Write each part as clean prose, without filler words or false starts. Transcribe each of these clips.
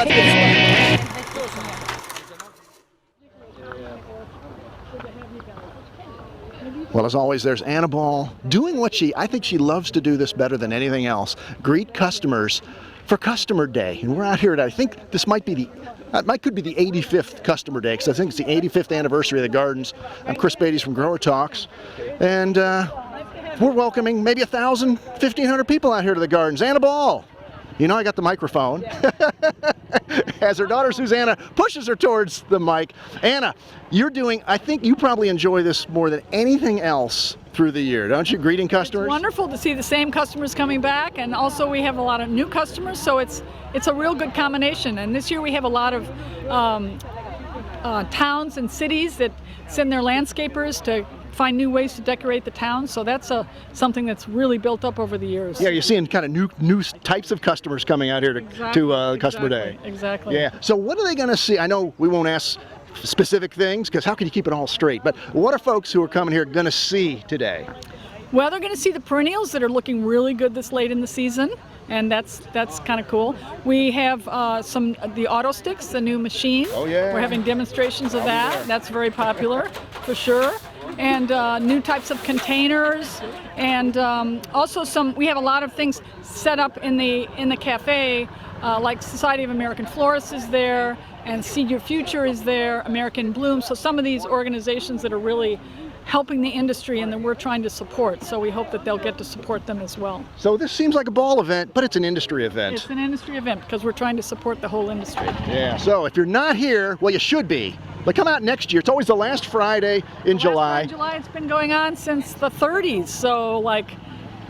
Let's get started. Well, as always, there's Anna Ball doing what I think she loves to do this better than anything else. Greet customers for Customer Day. And we're out here today. I think this might be could be the 85th Customer Day, because I think it's the 85th anniversary of the gardens. I'm Chris Beytes from GrowerTalks. And we're welcoming maybe 1,000, 1,500 people out here to the gardens. Anna Ball. You know, I got the microphone. As her daughter Susanna pushes her towards the mic. Anna, I think you probably enjoy this more than anything else through the year, don't you? Greeting customers? It's wonderful to see the same customers coming back, and also we have a lot of new customers, so it's a real good combination. And this year we have a lot of towns and cities that send their landscapers to find new ways to decorate the town, so that's something that's really built up over the years. Yeah, you're seeing kind of new types of customers coming out here to Customer Day. Exactly. Yeah. So what are they going to see? I know we won't ask specific things, because how can you keep it all straight? But what are folks who are coming here going to see today? Well, they're going to see the perennials that are looking really good this late in the season, and that's kind of cool. We have the auto sticks, the new machine. Oh yeah. We're having demonstrations of that. Yeah. That's very popular for sure. And new types of containers, and also we have a lot of things set up in the cafe, like Society of American Florists is there, and Seed Your Future is there, American Bloom. So some of these organizations that are really helping the industry and that we're trying to support. So we hope that they'll get to support them as well. So this seems like a ball event, but it's an industry event. It's an industry event because we're trying to support the whole industry. Yeah, so if you're not here, well, you should be. But come out next year. It's always the last Friday in July. It's been going on since the 30s, so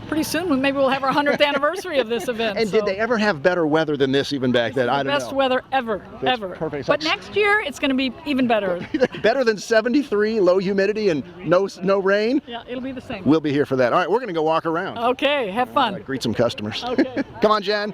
pretty soon maybe we'll have our 100th anniversary of this event. And did they ever have better weather than this even back then? I don't know. Best weather ever. Perfect. But next year it's going to be even better. Better than 73, low humidity, and no rain? Yeah, it'll be the same. We'll be here for that. All right, we're going to go walk around. Okay, have fun. Right, greet some customers. Okay. Come on, Jen.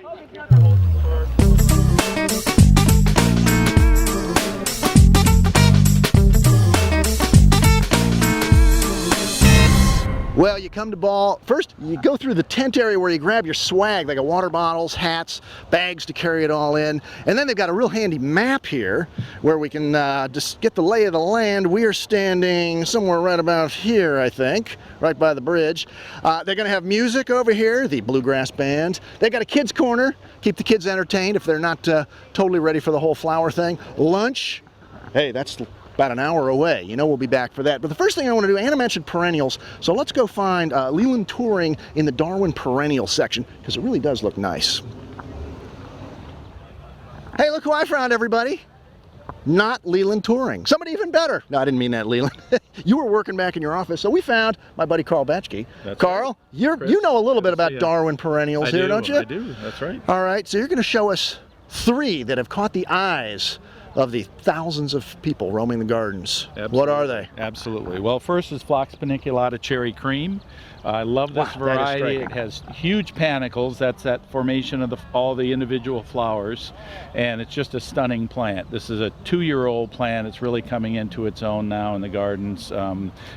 Well, you come to Ball, first you go through the tent area where you grab your swag. They got water bottles, hats, bags to carry it all in. And then they've got a real handy map here where we can just get the lay of the land. We are standing somewhere right about here, I think, right by the bridge. They're going to have music over here, the Bluegrass Band. They've got a kids' corner, keep the kids entertained if they're not totally ready for the whole flower thing. Lunch, hey, that's about an hour away. You know we'll be back for that. But the first thing I want to do, Anna mentioned perennials, so let's go find Leland Touring in the Darwin Perennials section, because it really does look nice. Hey, look who I found, everybody. Not Leland Touring. Somebody even better. No, I didn't mean that, Leland. You were working back in your office, so we found my buddy Carl Betschke. Carl, right. you know a little bit about Darwin Perennials here, don't you? I do, that's right. All right, so you're going to show us 3 that have caught the eyes of the thousands of people roaming the gardens. Absolutely. What are they? Absolutely. Well, first is Phlox paniculata cherry cream. I love this variety. It has huge panicles. That's that formation of all the individual flowers, and it's just a stunning plant. This is a 2-year-old plant. It's really coming into its own now in the gardens.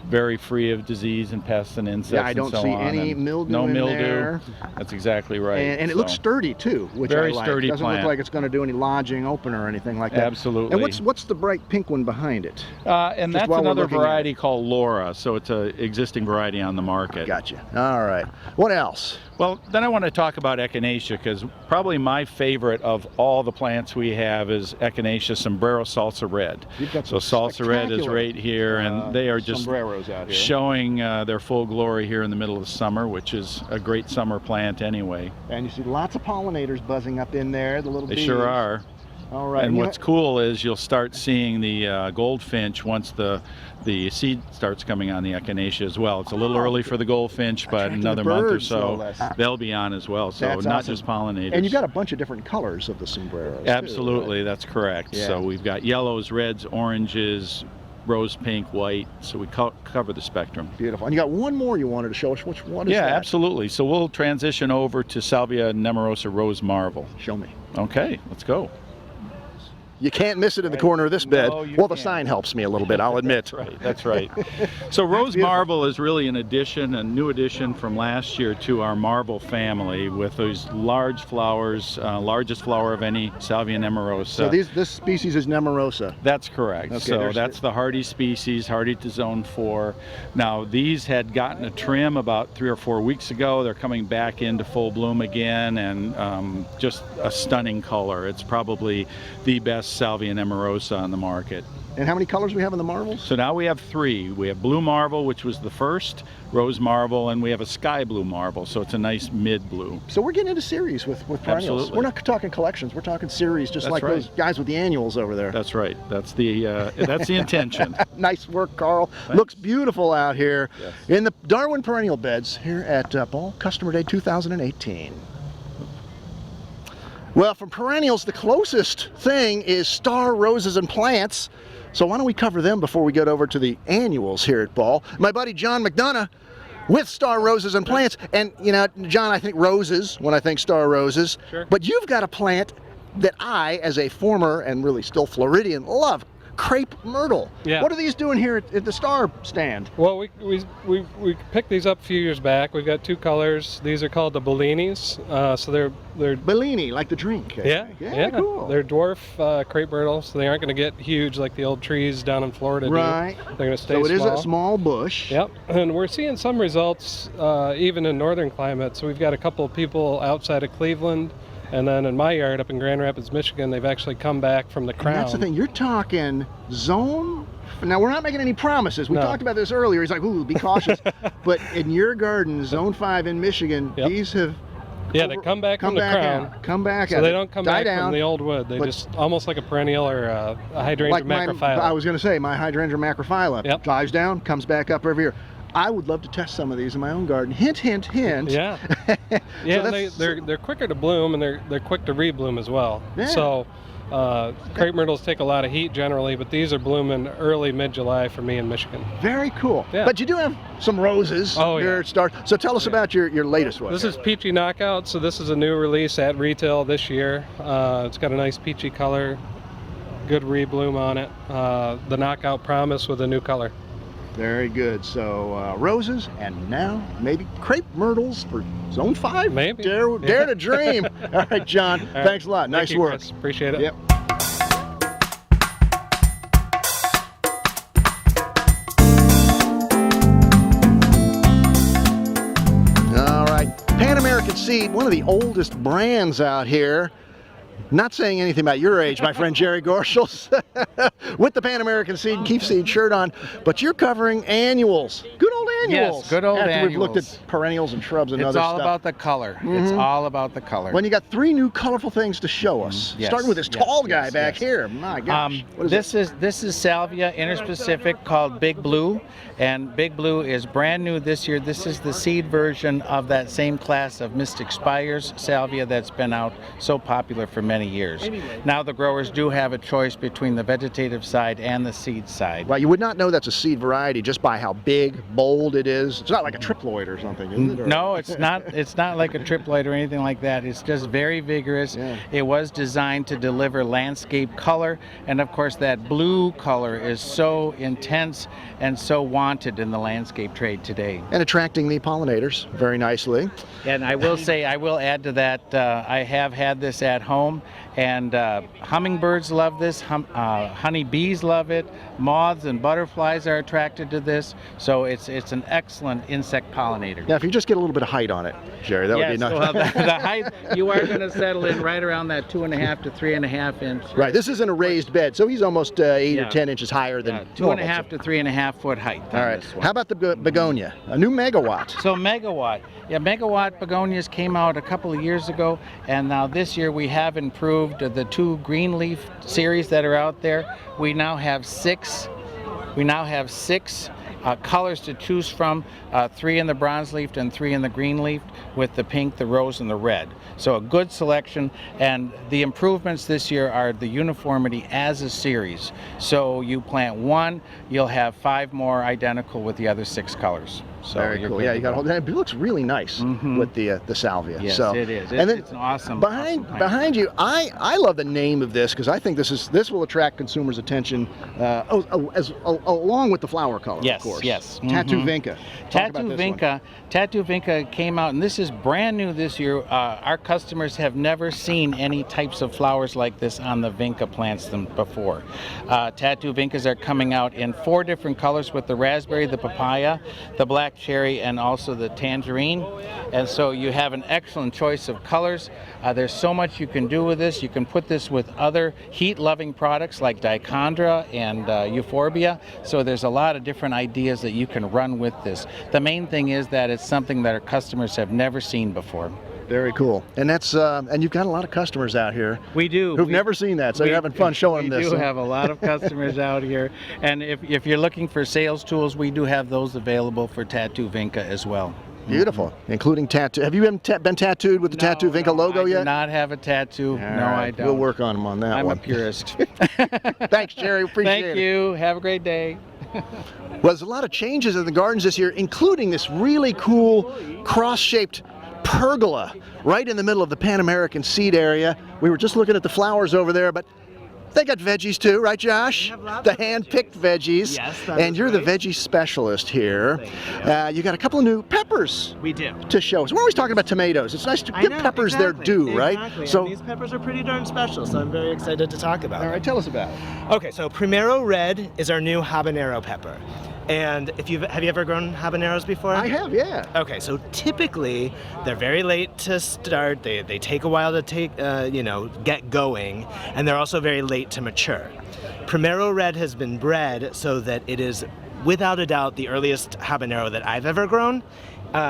Very free of disease and pests and insects. Yeah, I don't see any mildew. No mildew. There. That's exactly right. And it looks sturdy too, which very I like. Sturdy It doesn't plant. look like it's going to do any lodging open or anything like that. Absolutely. And what's the bright pink one behind it? And that's another variety called Laura. So it's an existing variety on the market. Gotcha. All right. What else? Well, then I want to talk about echinacea, because probably my favorite of all the plants we have is echinacea sombrero salsa red. So salsa red is right here, and they are just sombreros out here, showing their full glory here in the middle of the summer, which is a great summer plant anyway. And you see lots of pollinators buzzing up in there, the little bees. They sure are. All right. And what's cool is you'll start seeing the goldfinch once the seed starts coming on the echinacea as well. It's a little early for the goldfinch, but another month or so they'll be on as well. So that's not awesome. Just pollinators. And you've got a bunch of different colors of the sombreros. Absolutely, too, right? That's correct. Yeah. So we've got yellows, reds, oranges, rose pink, white. So we cover the spectrum. Beautiful. And you got one more you wanted to show us. What is that? Yeah, absolutely. So we'll transition over to Salvia nemorosa rose marvel. Show me. Okay, let's go. You can't miss it in the corner of this bed. No, you Well, the can't. sign helps me a little bit, I'll admit. That's right. So Rose Marble is really an addition, a new addition from last year to our marble family with those large flowers, largest flower of any Salvia nemorosa. So this species is nemorosa. That's correct. Okay, So that's the hardy species, hardy to zone 4. Now these had gotten a trim about 3 or 4 weeks ago. They're coming back into full bloom again, and just a stunning color. It's probably the best Salvia nemorosa on the market. And how many colors we have in the marbles? So now we have 3. We have blue marble, which was the first, rose marble, and we have a sky blue marble. So it's a nice mid blue. So we're getting into series with perennials. Absolutely. We're not talking collections. We're talking series, just That's like right. those guys with the annuals over there. That's right. That's the intention. Nice work, Carl. Thanks. Looks beautiful out here Yes. in the Darwin Perennial beds here at Ball Customer Day 2018. Well, from perennials, the closest thing is star roses and plants. So why don't we cover them before we get over to the annuals here at Ball? My buddy John McDonough with star roses and plants. And, you know, John, I think roses when I think star roses. Sure. But you've got a plant that I, as a former and really still Floridian, love. Crape myrtle. Yeah. What are these doing here at the star stand? Well, we picked these up a few years back. We've got 2 colors. These are called the Bellinis. So they're Bellini, like the drink. I yeah, think. yeah, Cool. They're dwarf crepe myrtle, so they aren't going to get huge like the old trees down in Florida Right. do. They're going to stay So it small. is a small bush. Yep, and we're seeing some results even in northern climates. So we've got a couple of people outside of Cleveland, and then in my yard up in Grand Rapids, Michigan, they've actually come back from the crown. And that's the thing. You're talking zone. Now, we're not making any promises. We No. talked about this earlier. He's like, ooh, be cautious. But in your garden, zone 5 in Michigan, Yep. these have Yeah, they come back from the crown. Come back So out. they don't come Die back down. from the old wood. They but- just almost like a perennial or a hydrangea Like macrophylla. I was going to say, my hydrangea macrophylla Yep. dies down, comes back up every year. I would love to test some of these in my own garden. Hint, hint, hint. Yeah, So yeah. that's- They're quicker to bloom, and they're quick to rebloom as well. Yeah. So crepe myrtles take a lot of heat generally, but these are blooming early mid-July for me in Michigan. Very cool. Yeah. But you do have some roses Oh, here yeah. at Star. So tell us about your latest one. This is Peachy Knockout. So this is a new release at retail this year. It's got a nice peachy color, good rebloom on it. The Knockout Promise with a new color. Very good. So roses, and now maybe crepe myrtles for zone 5? Maybe. Dare to dream. All right, John. All right. Thanks a lot. Thank Nice you, work. Chris. Appreciate it. Yep. All right. Pan American Seed, one of the oldest brands out here. Not saying anything about your age, my friend Jerry Gorschels, with the Pan American Seed and Keep Seed shirt on, but you're covering annuals. Good old annuals. Yes, good old After we've looked annuals. at perennials and shrubs and It's other all stuff. about the color. It's all about the color. When you got 3 new colorful things to show us, Yes, starting with this yes, tall guy yes, back yes. here. My gosh. What is this is Salvia interspecific called Big Blue, and Big Blue is brand new this year. This is the seed version of that same class of Mystic Spires Salvia that's been out so popular for many years. Now the growers do have a choice between the vegetative side and the seed side. Well, you would not know that's a seed variety just by how big, bold it is. It's not like a triploid or something, is it? Or- No, it's not. It's not like a triploid or anything like that. It's just very vigorous. Yeah. It was designed to deliver landscape color, and of course that blue color is so intense and so wanted in the landscape trade today. And attracting the pollinators very nicely. And I will say, I will add to that, I have had this at home, and hummingbirds love this, honeybees love it, moths and butterflies are attracted to this, so it's an excellent insect pollinator. Now, if you just get a little bit of height on it, Jerry, that would be Yes, nice. well, the height, you are going to settle in right around that 2.5 to 3.5 inch. Right, this isn't a raised bed, so he's almost 8 or Yeah. 10 inches higher than Yeah, normal. 2.5 to 3.5 foot height. All on right, this one. how about the begonia? A new megawatt. So megawatt. Yeah, megawatt begonias came out a couple of years ago, and now this year we have improved the 2 green leaf series that are out there. We now have 6. colors to choose from, 3 in the bronze leaf and 3 in the green leaf, with the pink, the rose, and the red. So a good selection, and the improvements this year are the uniformity as a series. So you plant 1, you'll have 5 more identical with the other 6 colors. So very cool. Yeah, you got a whole. It looks really nice with the salvia. Yes, so, it is. And then it's an awesome. Behind you, I love the name of this because I think this will attract consumers' attention along with the flower color. Yes, of course. yes. Tattoo Vinca. Tattoo Vinca came out, and this is brand new this year. Our customers have never seen any types of flowers like this on the Vinca plants before. Tattoo Vincas are coming out in 4 different colors, with the raspberry, the papaya, the black cherry, and also the tangerine. And so you have an excellent choice of colors. There's so much you can do with this. You can put this with other heat-loving products like dichondra and euphorbia. So there's a lot of different ideas that you can run with this. The main thing is that it's something that our customers have never seen before. Very cool. And that's and you've got a lot of customers out here. We do. Who've never seen that, so you're having fun showing them this. We do have a lot of customers out here, and if you're looking for sales tools, we do have those available for Tattoo Vinca as well. Beautiful, including tattoo. Have you been tattooed with the Tattoo Vinca logo yet? I do not have a tattoo. No, I don't. We'll work on them on that I'm one. a purist. Thanks, Jerry. Appreciate it. Thank you. Have a great day. Well, there's a lot of changes in the gardens this year, including this really cool cross-shaped pergola right in the middle of the Pan American seed area. We were just looking at the flowers over there, but they got veggies too, right, Josh? The hand-picked veggies. Yes, and you're the veggie specialist here. You got a couple of new peppers. We do. To show us. We're always talking about tomatoes. It's nice to give peppers their due, right? Exactly. So And these peppers are pretty darn special, so I'm very excited to talk about all them. right, tell us about it. Okay, so Primero Red is our new habanero pepper. And have you ever grown habaneros before? I have, yeah. Okay, so typically they're very late to start. They take a while to get going, and they're also very late to mature. Primero Red has been bred so that it is, without a doubt, the earliest habanero that I've ever grown.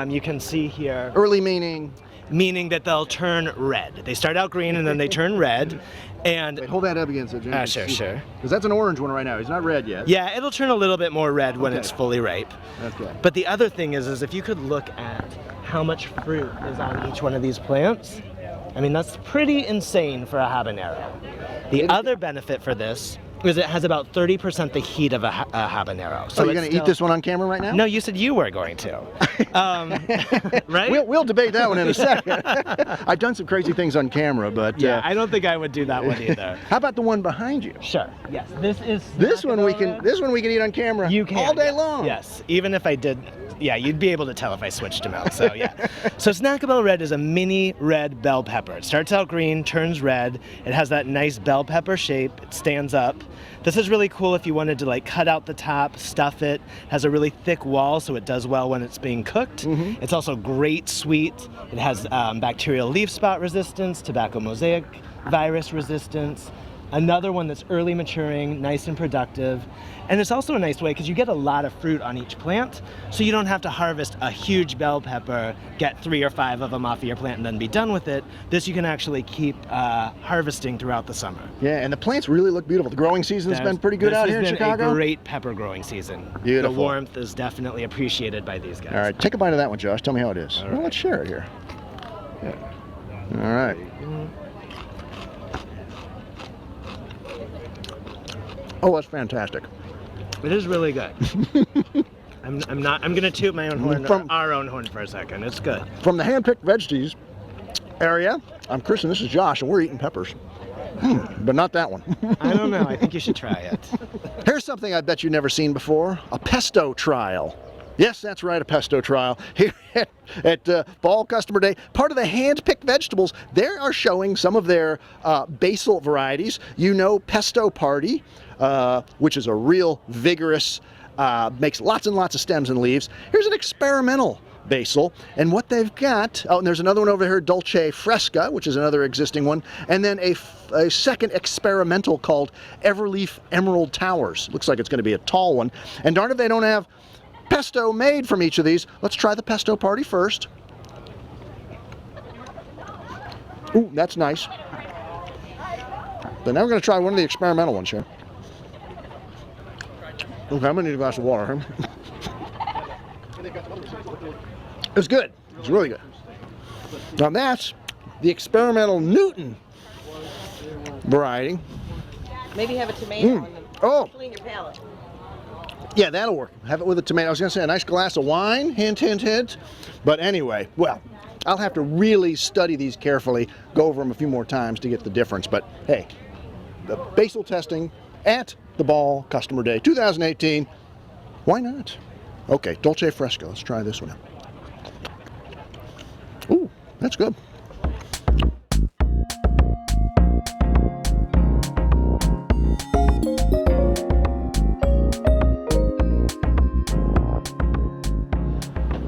You can see here. Early meaning that they'll turn red. They start out green and then they turn red. And wait, hold that up again so Jim sure. Because that's an orange one right now. He's not red yet. yeah, it'll turn a little bit more red when it's fully ripe. Okay. But the other thing is if you could look at how much fruit is on each one of these plants, I mean, that's pretty insane for a habanero. The other benefit for this is it has about 30% the heat of a habanero. So you're going to eat this one on camera right now? No, you said you were going to. Right? We'll debate that one in a second. I've done some crazy things on camera, but Yeah, I don't think I would do that one either. how about the one behind you? Sure. Yes. This one we can eat on camera. You can all day yes. long. Yes. Even if I did, yeah, you'd be able to tell if I switched them out. So yeah. So Snackable Red is a mini red bell pepper. It starts out green, turns red. It has that nice bell pepper shape. It stands up. This is really cool if you wanted to like cut out the top, stuff it. Has a really thick wall, so it does well when it's being cooked. Mm-hmm. It's also great sweet. It has bacterial leaf spot resistance, tobacco mosaic virus resistance. Another one that's early maturing, nice and productive. And it's also a nice way because you get a lot of fruit on each plant, so you don't have to harvest a huge bell pepper, get 3 or 5 of them off of your plant and then be done with it. This you can actually keep harvesting throughout the summer. Yeah, and the plants really look beautiful. The growing season's been pretty good out here in Chicago. This has been a great pepper growing season. Beautiful. The warmth is definitely appreciated by these guys. All right, take a bite of that one, Josh. Tell me how it is. Well, let's share it here. Yeah. All right. Oh, that's fantastic. It is really good. I'm gonna toot my own horn, our own horn for a second. It's good. From the hand-picked veggies area, I'm Chris and this is Josh, and we're eating peppers. But not that one. I don't know. I think you should try it. Here's something I bet you've never seen before: a Pesto Trial. Yes, that's right, a Pesto Trial. Here at Fall Customer Day, part of the hand-picked vegetables, they are showing some of their basil varieties. You know, Pesto Party, which is a real vigorous, makes lots and lots of stems and leaves. Here's an experimental basil, and what they've got, oh, and there's another one over here, Dolce Fresca, which is another existing one, and then a second experimental called Everleaf Emerald Towers. Looks like it's going to be a tall one, and darn if they don't have pesto made from each of these. Let's try the Pesto Party first. Ooh, that's nice. But now we're going to try one of the experimental ones here. Okay, I'm going to need a glass of water. It was good. It was really good. Now that's the experimental Newton variety. Maybe have a tomato on them. Oh, Clean your palate. yeah, that'll work. Have it with a tomato. I was going to say a nice glass of wine, hint, hint, hint. But anyway, well, I'll have to really study these carefully, go over them a few more times to get the difference. But hey, the basil testing at the Ball Customer Day 2018, why not? Okay, Dolce Fresco. Let's try this one out. Ooh, that's good.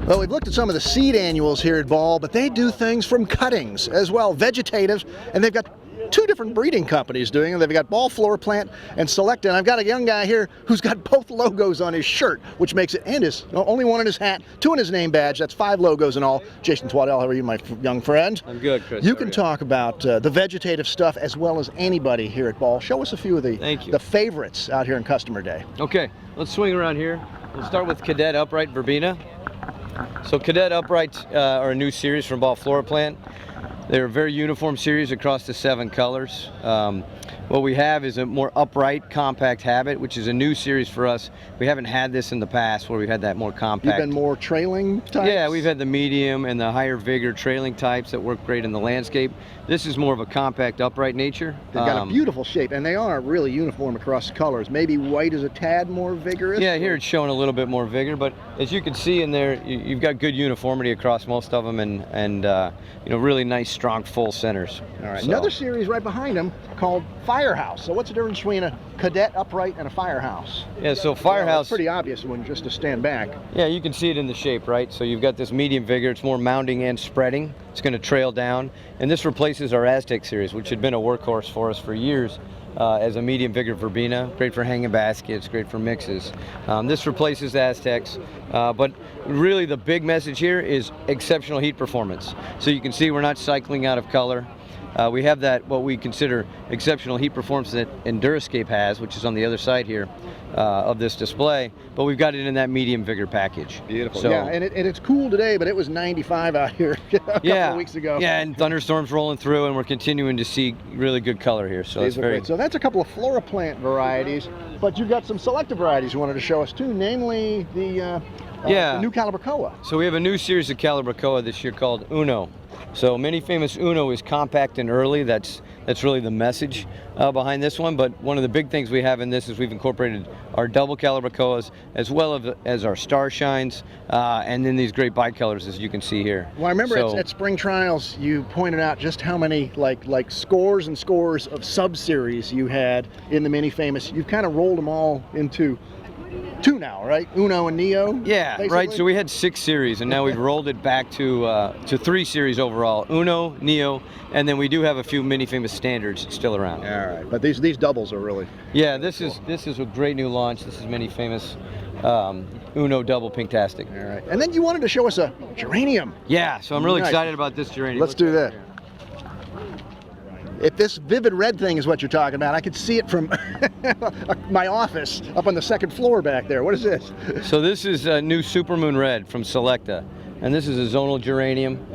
Well, we've looked at some of the seed annuals here at Ball, but they do things from cuttings as well, vegetative, and they've got two different breeding companies doing it. They've got Ball FloraPlant and Selecta, and I've got a young guy here who's got both logos on his shirt, which makes it, and his only one in his hat, two in his name badge. That's 5 logos in all. Jason Twaddell, how are you, my young friend? I'm good, Chris. You can talk about the vegetative stuff as well as anybody here at Ball. Show us a few of the favorites out here in Customer Day. Okay, let's swing around here. We'll start with Cadet Upright Verbena. So Cadet Uprights are a new series from Ball FloraPlant. They're a very uniform series across the 7 colors. What we have is a more upright, compact habit, which is a new series for us. We haven't had this in the past where we had that more compact. You've been more trailing types? Yeah, we've had the medium and the higher vigor trailing types that work great in the landscape. This is more of a compact, upright nature. They've got a beautiful shape, and they are really uniform across the colors. Maybe white is a tad more vigorous? Yeah, here it's showing a little bit more vigor, but as you can see in there, you've got good uniformity across most of them, and you know, really nice, strong, full centers. All right, another series right behind them called Firehouse. So what's the difference between a Cadet Upright and a Firehouse? Yeah, so Firehouse... Well, it's pretty obvious one just to stand back. Yeah, you can see it in the shape, right? So you've got this medium vigor, it's more mounding and spreading. It's going to trail down, and this replaces our Aztec series, which had been a workhorse for us for years as a medium vigor verbena, great for hanging baskets, great for mixes. This replaces Aztecs, but really the big message here is exceptional heat performance. So you can see we're not cycling out of color. We have that, what we consider exceptional heat performance that Endurascape has, which is on the other side here of this display, but we've got it in that medium vigor package. Beautiful. So, yeah, and it's cool today, but it was 95 out here a couple of weeks ago. Yeah, and thunderstorms rolling through, and we're continuing to see really good color here. So it's very. So that's a couple of FloraPlant varieties, but you've got some selective varieties you wanted to show us too, namely the new Calibracoa. So we have a new series of Calibracoa this year called Uno. So many famous Uno is compact and early. That's really the message behind this one. But one of the big things we have in this is we've incorporated our double Calibracoas as well as our star shines, and then these great bicolors as you can see here. Well, I remember at spring trials you pointed out just how many like scores and scores of sub-series you had in the many famous. You've kind of rolled them all into 2 now, right? Uno and Neo? Yeah, basically? Right. So we had 6 series, and now we've rolled it back to 3 series overall. Uno, Neo, and then we do have a few mini famous standards still around. All right, but these doubles are really... Yeah, this is a great new launch. This is mini famous Uno double Pinktastic. All right, and then you wanted to show us a geranium. Yeah, so I'm really excited about this geranium. Let's do that. If this vivid red thing is what you're talking about, I could see it from my office up on the 2nd floor back there. What is this? So this is a new Supermoon Red from Selecta, and this is a zonal geranium.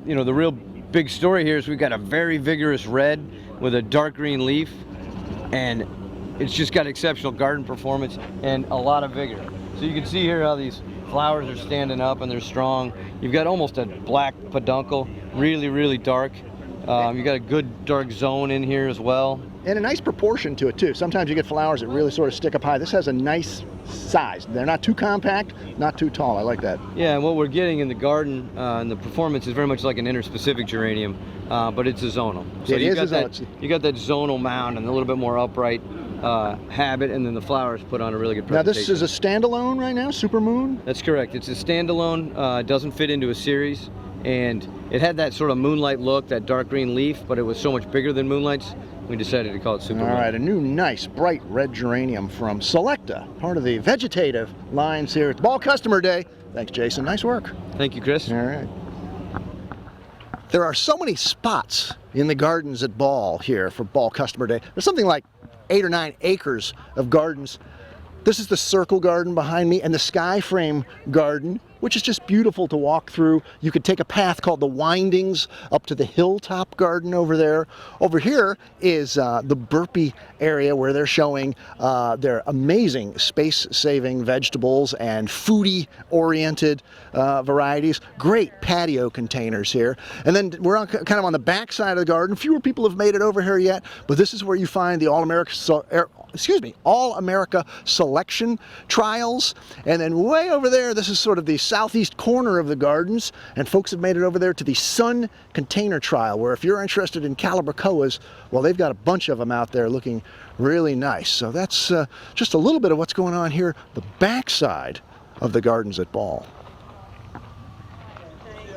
You know, the real big story here is we've got a very vigorous red with a dark green leaf, and it's just got exceptional garden performance and a lot of vigor. So you can see here how these flowers are standing up and they're strong. You've got almost a black peduncle, really, really dark. You got a good dark zone in here as well. And a nice proportion to it too. Sometimes you get flowers that really sort of stick up high. This has a nice size. They're not too compact, not too tall. I like that. Yeah, and what we're getting in the garden and the performance is very much like an interspecific geranium, but it's a zonal. So you got that zonal mound and a little bit more upright habit, and then the flowers put on a really good presentation. Now this is a standalone right now, Supermoon? That's correct. It's a standalone. It doesn't fit into a series. And it had that sort of moonlight look, that dark green leaf, but it was so much bigger than moonlight's, we decided to call it Supermoon. All right, a new nice bright red geranium from Selecta, part of the vegetative lines here at Ball Customer Day. Thanks, Jason. Nice work. Thank you, Chris. All right. There are so many spots in the gardens at Ball here for Ball Customer Day. There's something like 8 or 9 acres of gardens. This is the circle garden behind me and the sky frame garden which is just beautiful to walk through. You could take a path called the Windings up to the Hilltop Garden over there. Over here is the Burpee area where they're showing their amazing space-saving vegetables and foodie-oriented varieties. Great patio containers here. And then we're kind of on the back side of the garden. Fewer people have made it over here yet, but this is where you find the All-America Selection Trials. And then way over there, this is sort of the southeast corner of the gardens, and folks have made it over there to the Sun Container Trial, where if you're interested in calibrachoas, well, they've got a bunch of them out there looking really nice. So that's just a little bit of what's going on here, the backside of the gardens at Ball.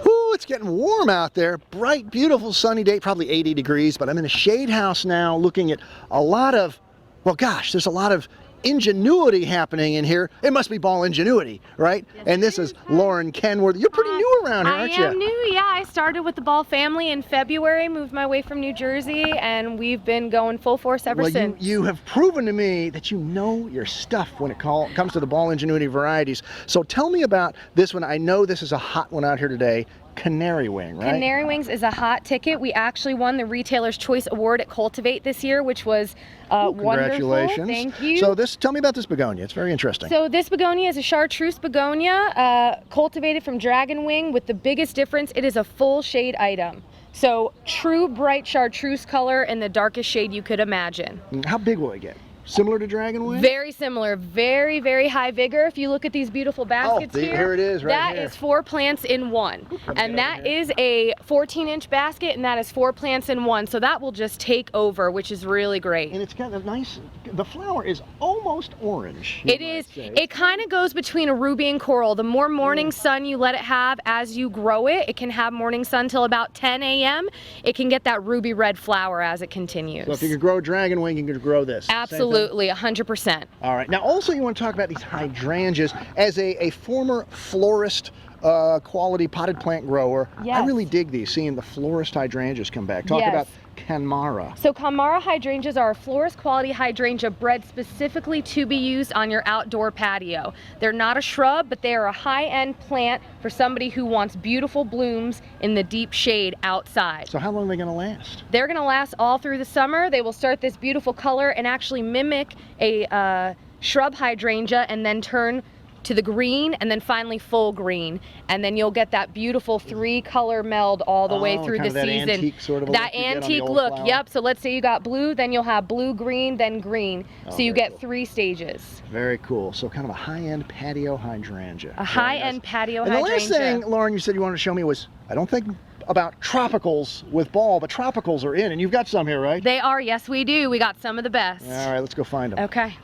Ooh, it's getting warm out there. Bright, beautiful, sunny day, probably 80 degrees, but I'm in a shade house now looking at a lot of, well, gosh, there's a lot of Ingenuity happening in here. It must be Ball Ingenuity, right? And this is Lauren Kenworth. You're pretty new around here, aren't you? I am new, yeah. I started with the Ball family in February, moved my way from New Jersey, and we've been going full force ever since. You have proven to me that you know your stuff when it comes to the Ball Ingenuity varieties. So tell me about this one. I know this is a hot one out here today. Canary Wing, right? Canary Wings is a hot ticket. We actually won the Retailer's Choice Award at Cultivate this year, which was congratulations. wonderful. Thank you. So tell me about this begonia. It's very interesting. So this begonia is a chartreuse begonia, cultivated from Dragon Wing. With the biggest difference, it is a full shade item. So true bright chartreuse color in the darkest shade you could imagine. How big will it get? Similar to Dragon Wing? Very similar, very, very high vigor. If you look at these beautiful baskets here it is, right that here. is 4 plants in one. And that is a 14-inch basket, and that is 4 plants in one. So that will just take over, which is really great. And it's got a nice, the flower is almost orange. It is. It kind of goes between a ruby and coral. The more morning sun you let it have as you grow it, it can have morning sun till about 10 a.m. It can get that ruby red flower as it continues. So if you could grow Dragon Wing, you could grow this. Absolutely. 100%. All right. Now, also, you want to talk about these hydrangeas. As a former florist, quality potted plant grower, yes. I really dig these, seeing the florist hydrangeas come back. Talk about Canmara. So Canmara hydrangeas are a florist quality hydrangea bred specifically to be used on your outdoor patio. They're not a shrub, but they are a high-end plant for somebody who wants beautiful blooms in the deep shade outside. So how long are they going to last? They're going to last all through the summer. They will start this beautiful color and actually mimic a shrub hydrangea and then turn to the green and then finally full green, and then you'll get that beautiful 3-color meld all the way through the season. That antique sort of that antique look. Yep. So let's say you got blue, then you'll have blue, green, then green. So you get 3 stages. Very cool. So kind of a high-end patio hydrangea. A high-end patio hydrangea. And the last thing, Lauren, you said you wanted to show me was, I don't think about tropicals with Ball, but tropicals are in, and you've got some here, right? They are. Yes, we do. We got some of the best. All right, let's go find them. Okay.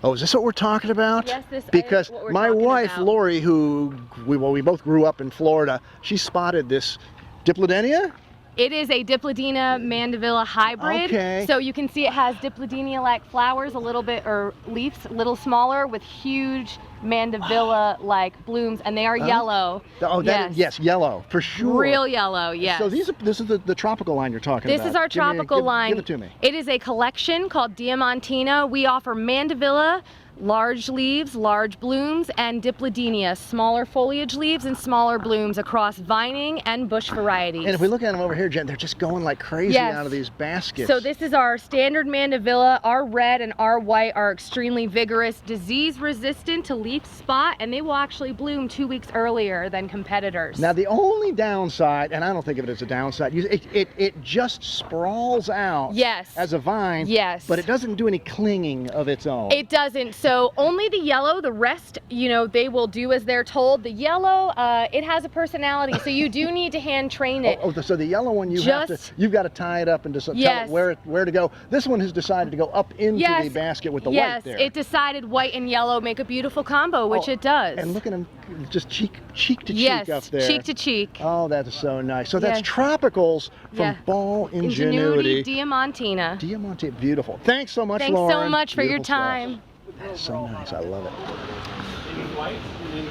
Oh, is this what we're talking about? Yes, this because is what we're my talking wife, about. Lori, who we both grew up in Florida, she spotted this Diplo Denia? It is a Diplo Denia Mandevilla hybrid. Okay. So you can see it has Diplo Denia-like flowers, a little bit, or leaves, a little smaller, with huge Mandevilla-like blooms, and they are yellow. Oh, yes, yellow, for sure. Real yellow, yes. So this is the tropical line you're talking about. This is our tropical line. Give it to me. It is a collection called Diamantina. We offer Mandevilla, large leaves, large blooms, and Diplo Denia, smaller foliage leaves and smaller blooms across vining and bush varieties. And if we look at them over here, Jen, they're just going like crazy out of these baskets. So this is our standard Mandevilla. Our red and our white are extremely vigorous, disease resistant to leaf spot, and they will actually bloom 2 weeks earlier than competitors. Now the only downside, and I don't think of it as a downside, it just sprawls out as a vine, but it doesn't do any clinging of its own. It doesn't. So only the yellow, the rest, they will do as they're told. The yellow, it has a personality, so you do need to hand train it. So the yellow one, you've got to tie it up and just tell it where to go. This one has decided to go up into the basket with the white there. Yes, it decided white and yellow make a beautiful combo, which it does. And look at them, just cheek to cheek up there. Cheek to cheek. Oh, that is so nice. So that's tropicals from Ball Ingenuity. Diamantina. Diamantina, beautiful. Thanks so much, Lauren. Thanks so much for your time. Stuff. That's so nice. I love it.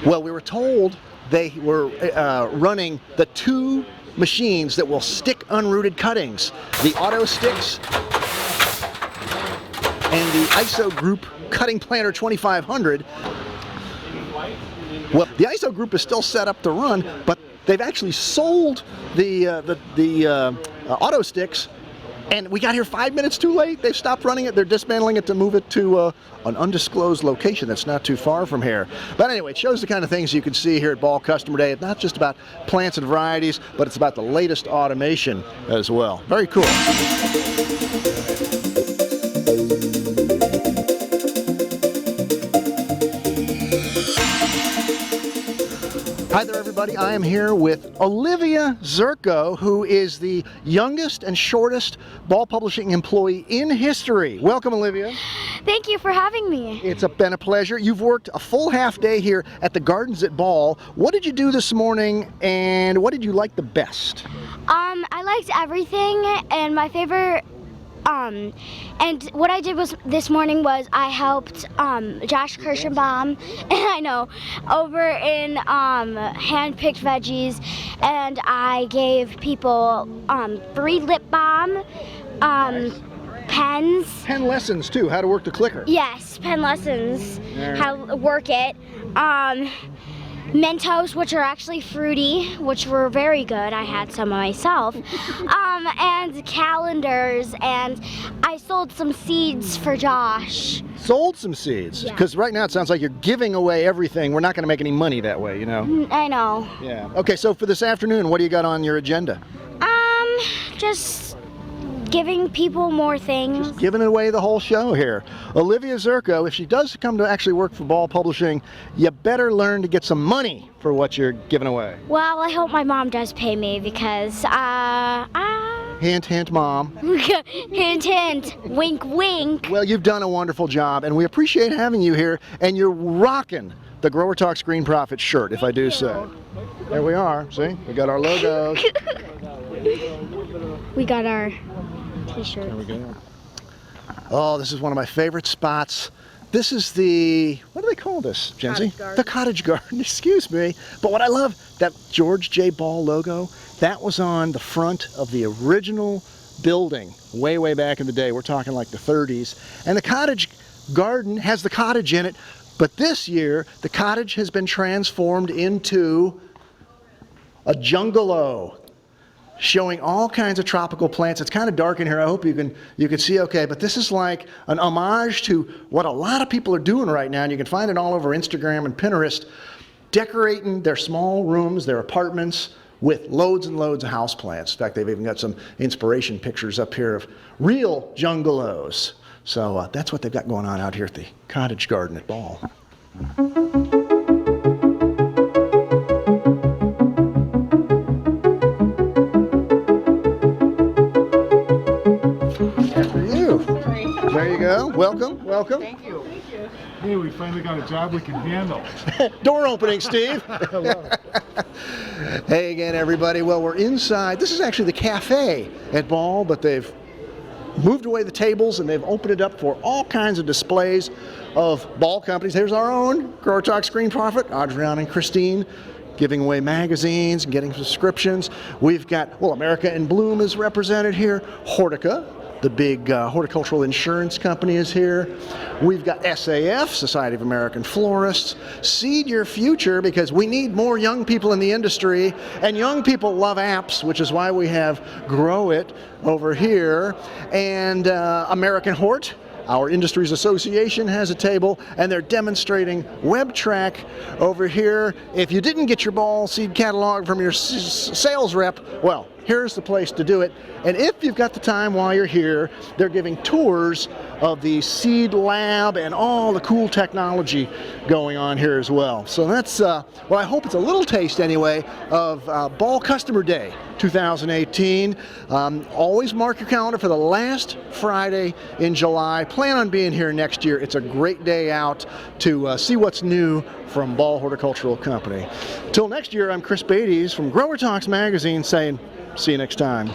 Well, we were told they were running the 2 machines that will stick unrooted cuttings, the Auto Sticks and the ISO Group Cutting Planter 2500. Well, the ISO group is still set up to run, but they've actually sold the auto sticks, and we got here 5 minutes too late. They've stopped running it. They're dismantling it to move it to an undisclosed location that's not too far from here. But anyway, it shows the kind of things you can see here at Ball Customer Day. It's not just about plants and varieties, but it's about the latest automation as well. Very cool. Hi there, everybody. I am here with Olivia Serco, who is the youngest and shortest Ball Publishing employee in history. Welcome, Olivia. Thank you for having me. It's been a pleasure. You've worked a full half day here at the gardens at Ball. What did you do this morning, and what did you like the best? I liked everything, and my favorite and what I did this morning was I helped Josh Kirschenbaum over in hand-picked veggies, and I gave people free lip balm, pens. Pen lessons too, how to work the clicker. Yes, pen lessons, how to work it. Mentos, which are actually fruity, which were very good. I had some myself. And calendars, and I sold some seeds for Josh. Sold some seeds? Yeah. Because right now it sounds like you're giving away everything. We're not going to make any money that way, you know? I know. Yeah. Okay, so for this afternoon, what do you got on your agenda? Just giving people more things. Just giving away the whole show here. Olivia Serco, if she does come to actually work for Ball Publishing, you better learn to get some money for what you're giving away. Well, I hope my mom does pay me because, Hint, hint, Mom. hint, hint, wink, wink. Well, you've done a wonderful job, and we appreciate having you here, and you're rocking the GrowerTalks Green Profit shirt, if I do say. There we are, see? We got our logos. We got our t-shirt. There we go. Oh, this is one of my favorite spots. This is the, what do they call this, Jency? The Cottage Garden, excuse me. But what I love, that George J. Ball logo, that was on the front of the original building way, way back in the day. We're talking like the 30s. And the Cottage Garden has the cottage in it, but this year, the cottage has been transformed into a jungalow, showing all kinds of tropical plants. It's kind of dark in here. I hope you can see okay, but this is like an homage to what a lot of people are doing right now, and you can find it all over Instagram and Pinterest, decorating their small rooms, their apartments, with loads and loads of houseplants. In fact, they've even got some inspiration pictures up here of real jungalows. So that's what they've got going on out here at the Cottage Garden at Ball. There you go. Welcome, welcome. Thank you. Hey, we finally got a job we can handle. Door opening, Steve. Hey again, everybody. Well, we're inside. This is actually the cafe at Ball, but they've moved away the tables and they've opened it up for all kinds of displays of Ball companies. Here's our own GrowerTalks Green Profit, Adriana and Christine, giving away magazines and getting subscriptions. We've got, well, America in Bloom is represented here. Hortica, the big horticultural insurance company, is here. We've got SAF, Society of American Florists. Seed your future, because we need more young people in the industry, and young people love apps, which is why we have Grow It over here. And American Hort, our industries association, has a table, and they're demonstrating WebTrack over here. If you didn't get your Ball seed catalog from your sales rep, well, here's the place to do it. And if you've got the time while you're here, they're giving tours of the seed lab and all the cool technology going on here as well. So that's, well, I hope it's a little taste anyway of Ball Customer Day 2018. Always mark your calendar for the last Friday in July. Plan on being here next year. It's a great day out to see what's new from Ball Horticultural Company. Till next year, I'm Chris Beytes from GrowerTalks magazine saying, see you next time.